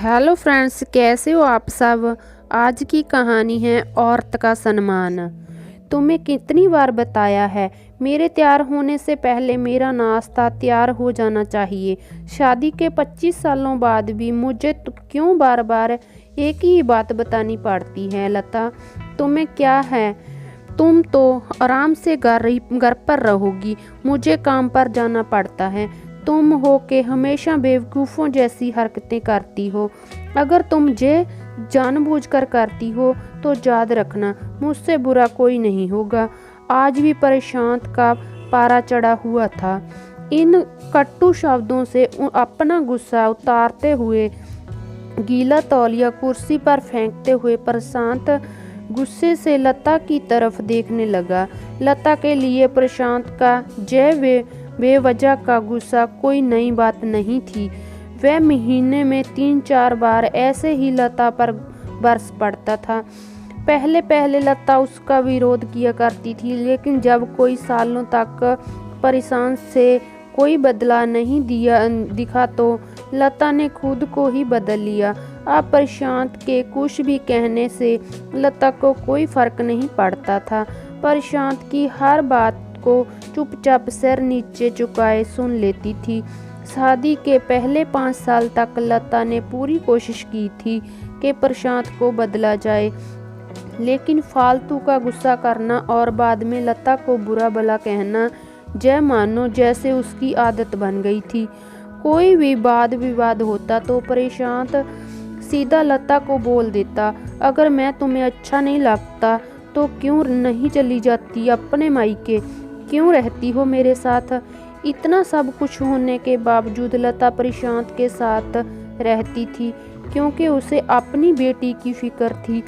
Hello friends, कैसे हो आप सब। आज की कहानी है औरत का सम्मान। तुम्हें कितनी बार बताया है, मेरे तैयार होने से पहले मेरा नाश्ता तैयार हो जाना चाहिए। शादी के 25 सालों बाद भी मुझे क्यों बार बार एक ही बात बतानी पड़ती है। लता, तुम्हें क्या है, तुम तो आराम से घर पर रहोगी, मुझे काम पर जाना पड़ता है। तुम हो के हमेशा बेवकूफ़ों जैसी हरकतें करती हो। अगर तुम ये जानबूझकर करती हो तो याद रखना, मुझसे बुरा कोई नहीं होगा। आज भी प्रशांत का पारा चढ़ा हुआ था। इन कटु शब्दों से अपना गुस्सा उतारते हुए, गीला तौलिया कुर्सी पर फेंकते हुए प्रशांत गुस्से से लता की तरफ देखने लगा। लता के लिए प्रशांत का बेवजह का गुस्सा कोई नई बात नहीं थी। वह महीने में 3-4 बार ऐसे ही लता पर बरस पड़ता था। पहले पहले लता उसका विरोध किया करती थी, लेकिन जब कोई सालों तक परेशान से कोई बदला नहीं दिखा तो लता ने खुद को ही बदल लिया। अब प्रशांत के कुछ भी कहने से लता को कोई फर्क नहीं पड़ता था। प्रशांत की हर बात को चुपचाप सिर नीचे झुकाए सुन लेती थी। शादी के पहले 5 साल तक लता ने पूरी कोशिश की थी कि प्रशांत को बदला जाए, लेकिन फालतू का गुस्सा करना और बाद में लता को बुरा भला कहना मानो जैसे उसकी आदत बन गई थी। कोई भी वाद विवाद होता तो प्रशांत सीधा लता को बोल देता, अगर मैं तुम्हें अच्छा नहीं लगता तो क्यों नहीं चली जाती अपने मायके, क्यों रहती हो मेरे साथ। इतना सब कुछ होने के बावजूद लता प्रशांत के साथ रहती थी, क्योंकि उसे अपनी बेटी की फिक्र थी।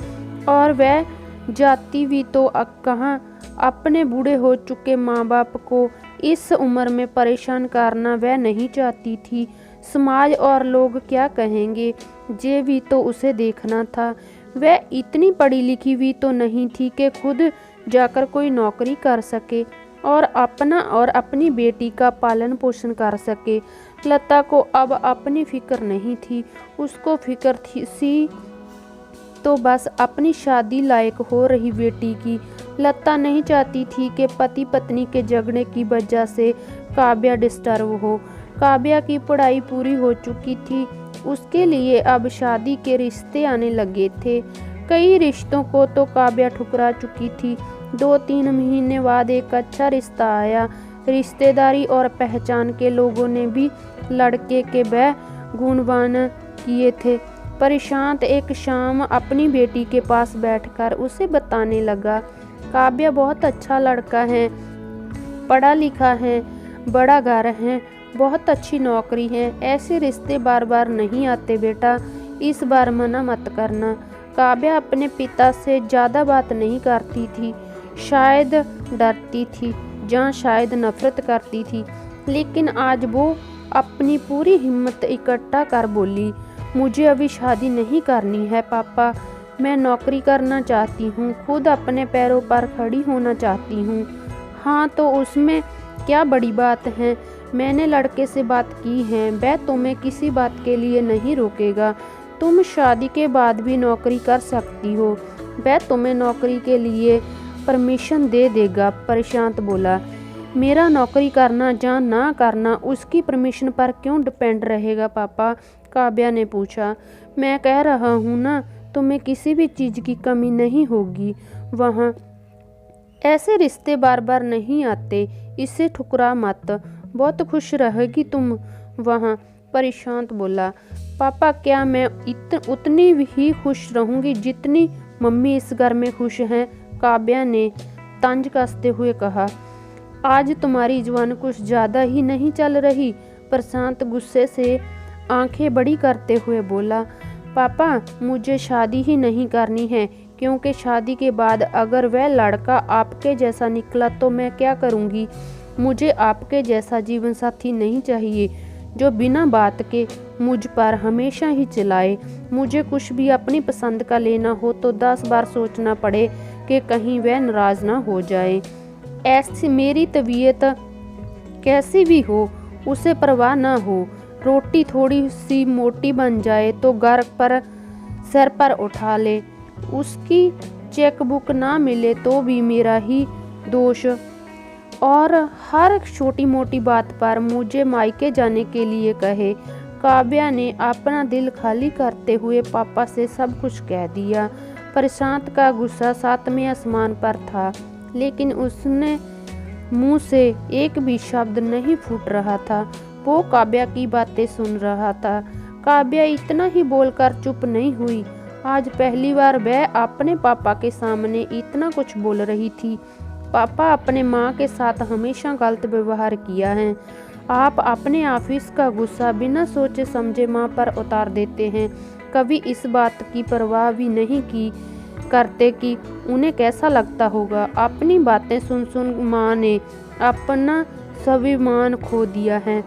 और वह जाती भी तो कहाँ, अपने बूढ़े हो चुके माँ बाप को इस उम्र में परेशान करना वह नहीं चाहती थी। समाज और लोग क्या कहेंगे, ये भी तो उसे देखना था। वह इतनी पढ़ी लिखी भी तो नहीं थी कि खुद जाकर कोई नौकरी कर सके और अपना और अपनी बेटी का पालन पोषण कर सके। लता को अब अपनी फिक्र नहीं थी, उसको फिक्र सी तो बस अपनी शादी लायक हो रही बेटी की। लता नहीं चाहती थी कि पति पत्नी के झगड़े की वजह से काव्या डिस्टर्ब हो। काव्या की पढ़ाई पूरी हो चुकी थी, उसके लिए अब शादी के रिश्ते आने लगे थे। कई रिश्तों को तो काव्या ठुकरा चुकी थी। 2-3 महीने बाद एक अच्छा रिश्ता आया। रिश्तेदारी और पहचान के लोगों ने भी लड़के के गुणगान किए थे। प्रशांत एक शाम अपनी बेटी के पास बैठकर उसे बताने लगा, काव्या बहुत अच्छा लड़का है, पढ़ा लिखा है, बड़ा घर है, बहुत अच्छी नौकरी है। ऐसे रिश्ते बार बार नहीं आते बेटा, इस बार मना मत करना। काव्या अपने पिता से ज़्यादा बात नहीं करती थी, शायद डरती थी या शायद नफरत करती थी, लेकिन आज वो अपनी पूरी हिम्मत इकट्ठा कर बोली, मुझे अभी शादी नहीं करनी है पापा, मैं नौकरी करना चाहती हूँ, खुद अपने पैरों पर खड़ी होना चाहती हूँ। हाँ तो उसमें क्या बड़ी बात है, मैंने लड़के से बात की है, वह तुम्हें किसी बात के लिए नहीं रोकेगा। तुम शादी के बाद भी नौकरी कर सकती हो, वह तुम्हें नौकरी के लिए परमिशन दे देगा। प्रशांत बोला, मेरा नौकरी करना या ना करना उसकी परमिशन पर क्यों डिपेंड रहेगा पापा। काव्या ने पूछा, मैं कह रहा हूँ ना, तुम्हें किसी भी चीज़ की कमी नहीं होगी वहाँ। ऐसे रिश्ते बार बार नहीं आते, इसे ठुकरा मत, बहुत खुश रहेगी तुम वहाँ। प्रशांत बोला, पापा क्या मैं उतनी ही खुश रहूँगी जितनी मम्मी इस घर में खुश हैं। काव्या ने तंज कसते हुए कहा, आज तुम्हारी जुबान कुछ ज़्यादा ही नहीं चल रही। प्रशांत गुस्से से आंखें बड़ी करते हुए बोला, पापा मुझे शादी ही नहीं करनी है, क्योंकि शादी के बाद अगर वह लड़का आपके जैसा निकला तो मैं क्या करूँगी। मुझे आपके जैसा जीवन साथी नहीं चाहिए जो बिना बात के मुझ पर हमेशा ही चिल्लाए। मुझे कुछ भी अपनी पसंद का लेना हो तो 10 बार सोचना पड़े कि कहीं वह नाराज़ ना हो जाए। ऐसी मेरी तबीयत कैसी भी हो उसे परवाह ना हो, रोटी थोड़ी सी मोटी बन जाए तो घर पर सिर पर उठा ले। उसकी चेकबुक ना मिले तो भी मेरा ही दोष, और हर छोटी मोटी बात पर मुझे मायके जाने के लिए कहे। काव्या ने अपना दिल खाली करते हुए पापा से सब कुछ कह दिया। प्रशांत का गुस्सा सातवें आसमान पर था, लेकिन उसने मुंह से एक भी शब्द नहीं फूट रहा था। वो काव्या की बातें सुन रहा था। काव्या इतना ही बोलकर चुप नहीं हुई। आज पहली बार वह अपने पापा के सामने इतना कुछ बोल रही थी। पापा, अपने माँ के साथ हमेशा गलत व्यवहार किया है। आप अपने ऑफिस का गुस्सा बिना सोचे समझे माँ पर उतार देते हैं। कभी इस बात की परवाह भी नहीं की करते कि उन्हें कैसा लगता होगा। अपनी बातें सुन सुन माँ ने अपना स्वाभिमान खो दिया है।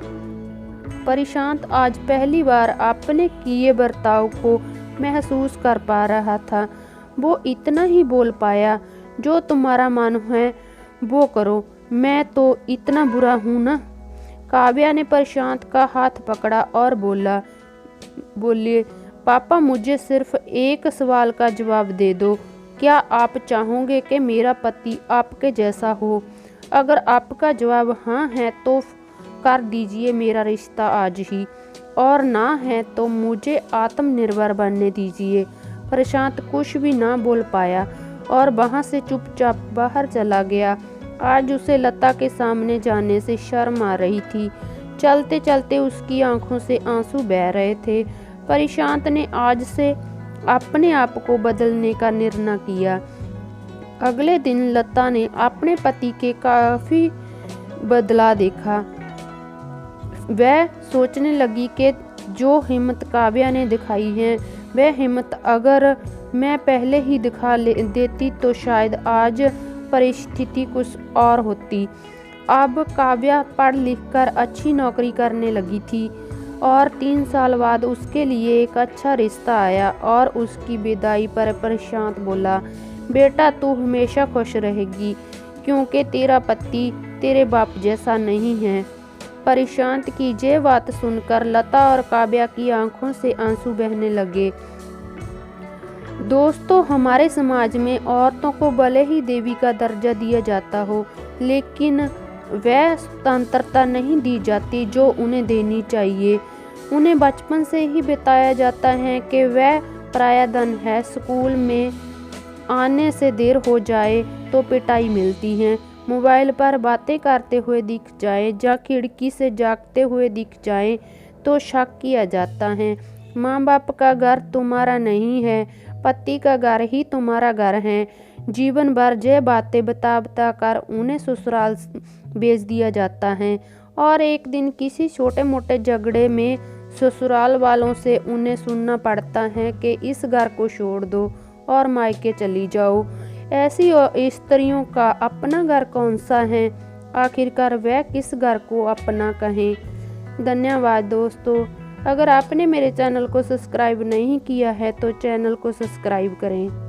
प्रशांत आज पहली बार अपने किए बर्ताव को महसूस कर पा रहा था। वो इतना ही बोल पाया, जो तुम्हारा मन है वो करो, मैं तो इतना बुरा हूँ ना। काव्या ने प्रशांत का हाथ पकड़ा और बोलिए पापा, मुझे सिर्फ एक सवाल का जवाब दे दो। क्या आप चाहोगे कि मेरा पति आपके जैसा हो? अगर आपका जवाब हाँ है तो कर दीजिए मेरा रिश्ता आज ही, और ना है तो मुझे आत्मनिर्भर बनने दीजिए। प्रशांत कुछ भी ना बोल पाया और वहाँ से चुपचाप बाहर चला गया। आज उसे लता के सामने जाने से शर्म आ रही थी। चलते चलते उसकी आंखों से आंसू बह रहे थे। प्रशांत ने आज से अपने आप को बदलने का निर्णय किया। अगले दिन लता ने अपने पति के काफी बदला देखा। वह सोचने लगी कि जो हिम्मत काव्या ने दिखाई है, वह हिम्मत अगर मैं पहले ही दिखा देती तो शायद आज परिस्थिति कुछ और होती। अब काव्या पढ़ लिख कर अच्छी नौकरी करने लगी थी और 3 साल बाद उसके लिए एक अच्छा रिश्ता आया। और उसकी विदाई पर प्रशांत बोला, बेटा तू हमेशा खुश रहेगी, क्योंकि तेरा पति तेरे बाप जैसा नहीं है। प्रशांत की ये बात सुनकर लता और काव्या की आंखों से आंसू बहने लगे। दोस्तों, हमारे समाज में औरतों को भले ही देवी का दर्जा दिया जाता हो, लेकिन वह स्वतंत्रता नहीं दी जाती जो उन्हें देनी चाहिए। उन्हें बचपन से ही बताया जाता है कि वह पराया धन है। स्कूल में आने से देर हो जाए तो पिटाई मिलती है। मोबाइल पर बातें करते हुए दिख जाए या खिड़की से झांकते हुए दिख जाए तो शक किया जाता है। माँ बाप का घर तुम्हारा नहीं है, पति का घर ही तुम्हारा घर है। जीवन भर ये बातें बता कर उन्हें ससुराल भेज दिया जाता है, और एक दिन किसी छोटे मोटे झगड़े में ससुराल वालों से उन्हें सुनना पड़ता है कि इस घर को छोड़ दो और मायके चली जाओ। ऐसी स्त्रियों का अपना घर कौन सा है? आखिरकार वह किस घर को अपना कहें? धन्यवाद दोस्तों। अगर आपने मेरे चैनल को सब्सक्राइब नहीं किया है तो चैनल को सब्सक्राइब करें।